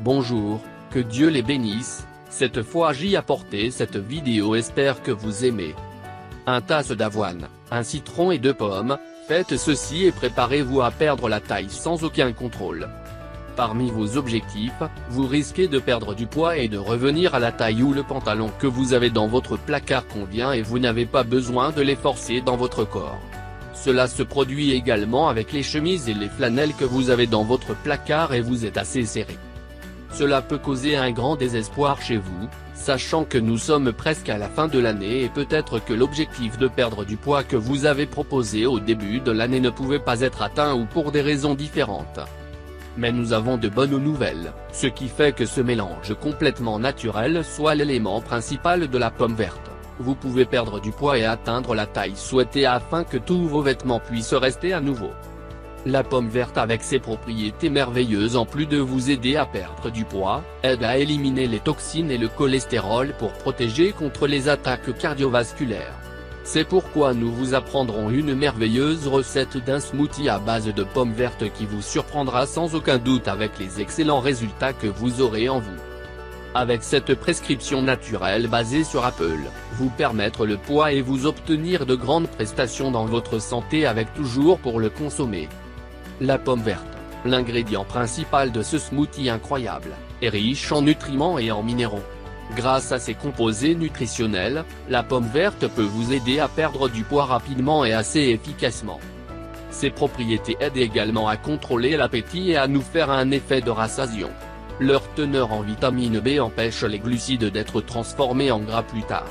Bonjour, que Dieu les bénisse. Cette fois j'y apporté cette vidéo, espère que vous aimez. Un tasse d'avoine, un citron et 2 pommes, faites ceci et préparez-vous à perdre la taille sans aucun contrôle. Parmi vos objectifs, vous risquez de perdre du poids et de revenir à la taille où le pantalon que vous avez dans votre placard convient et vous n'avez pas besoin de les forcer dans votre corps. Cela se produit également avec les chemises et les flanelles que vous avez dans votre placard et vous êtes assez serré. Cela peut causer un grand désespoir chez vous, sachant que nous sommes presque à la fin de l'année et peut-être que l'objectif de perdre du poids que vous avez proposé au début de l'année ne pouvait pas être atteint ou pour des raisons différentes. Mais nous avons de bonnes nouvelles, ce qui fait que ce mélange complètement naturel soit l'élément principal de la pomme verte. Vous pouvez perdre du poids et atteindre la taille souhaitée afin que tous vos vêtements puissent rester à nouveau. La pomme verte avec ses propriétés merveilleuses en plus de vous aider à perdre du poids, aide à éliminer les toxines et le cholestérol pour protéger contre les attaques cardiovasculaires. C'est pourquoi nous vous apprendrons une merveilleuse recette d'un smoothie à base de pommes vertes qui vous surprendra sans aucun doute avec les excellents résultats que vous aurez en vous. Avec cette prescription naturelle basée sur Apple, vous permettre le poids et vous obtenir de grandes prestations dans votre santé avec toujours pour le consommer. La pomme verte, l'ingrédient principal de ce smoothie incroyable, est riche en nutriments et en minéraux. Grâce à ses composés nutritionnels, la pomme verte peut vous aider à perdre du poids rapidement et assez efficacement. Ses propriétés aident également à contrôler l'appétit et à nous faire un effet de rassasiation. Leur teneur en vitamine B empêche les glucides d'être transformés en gras plus tard.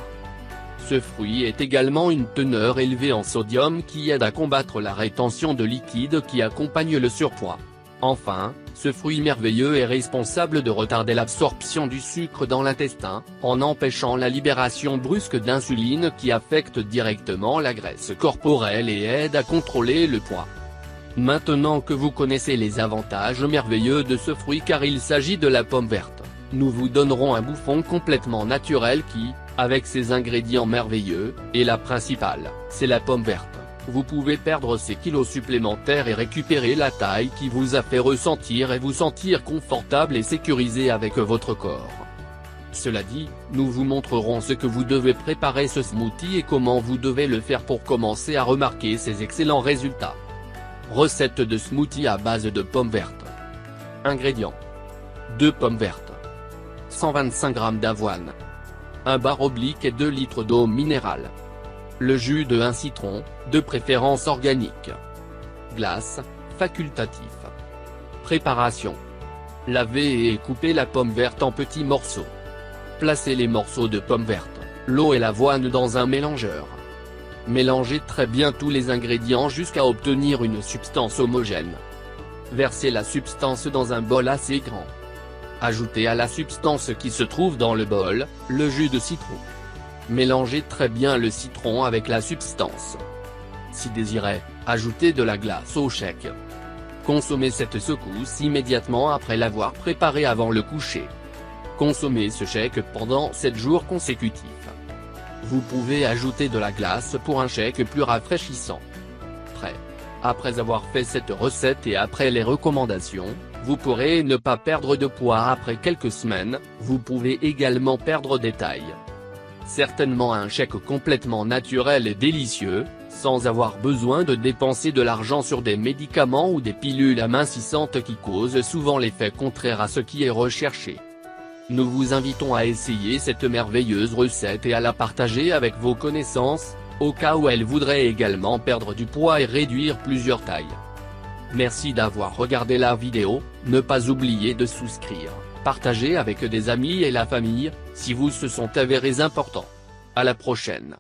Ce fruit est également une teneur élevée en sodium qui aide à combattre la rétention de liquide qui accompagne le surpoids. Enfin, ce fruit merveilleux est responsable de retarder l'absorption du sucre dans l'intestin, en empêchant la libération brusque d'insuline qui affecte directement la graisse corporelle et aide à contrôler le poids. Maintenant que vous connaissez les avantages merveilleux de ce fruit car il s'agit de la pomme verte, nous vous donnerons un bouffon complètement naturel qui, avec ses ingrédients merveilleux, est la principale, c'est la pomme verte. Vous pouvez perdre ces kilos supplémentaires et récupérer la taille qui vous a fait ressentir et vous sentir confortable et sécurisé avec votre corps. Cela dit, nous vous montrerons ce que vous devez préparer ce smoothie et comment vous devez le faire pour commencer à remarquer ces excellents résultats. Recette de smoothie à base de pommes vertes. Ingrédients. 2 pommes vertes. 125 g d'avoine. 1 bar oblique et 2 litres d'eau minérale. Le jus de 1 citron, de préférence organique. Glace, facultatif. Préparation. Lavez et coupez la pomme verte en petits morceaux. Placez les morceaux de pommes vertes, l'eau et l'avoine dans un mélangeur. Mélangez très bien tous les ingrédients jusqu'à obtenir une substance homogène. Versez la substance dans un bol assez grand. Ajoutez à la substance qui se trouve dans le bol, le jus de citron. Mélangez très bien le citron avec la substance. Si désiré, ajoutez de la glace au shake. Consommez cette secousse immédiatement après l'avoir préparée avant le coucher. Consommez ce shake pendant 7 jours consécutifs. Vous pouvez ajouter de la glace pour un shake plus rafraîchissant. Prêt. Après avoir fait cette recette et après les recommandations, vous pourrez ne pas perdre de poids après quelques semaines, vous pouvez également perdre des tailles. Certainement un shake complètement naturel et délicieux, sans avoir besoin de dépenser de l'argent sur des médicaments ou des pilules amincissantes qui causent souvent l'effet contraire à ce qui est recherché. Nous vous invitons à essayer cette merveilleuse recette et à la partager avec vos connaissances, au cas où elles voudraient également perdre du poids et réduire plusieurs tailles. Merci d'avoir regardé la vidéo, ne pas oublier de souscrire, partager avec des amis et la famille, si vous se sont avérés importants. À la prochaine.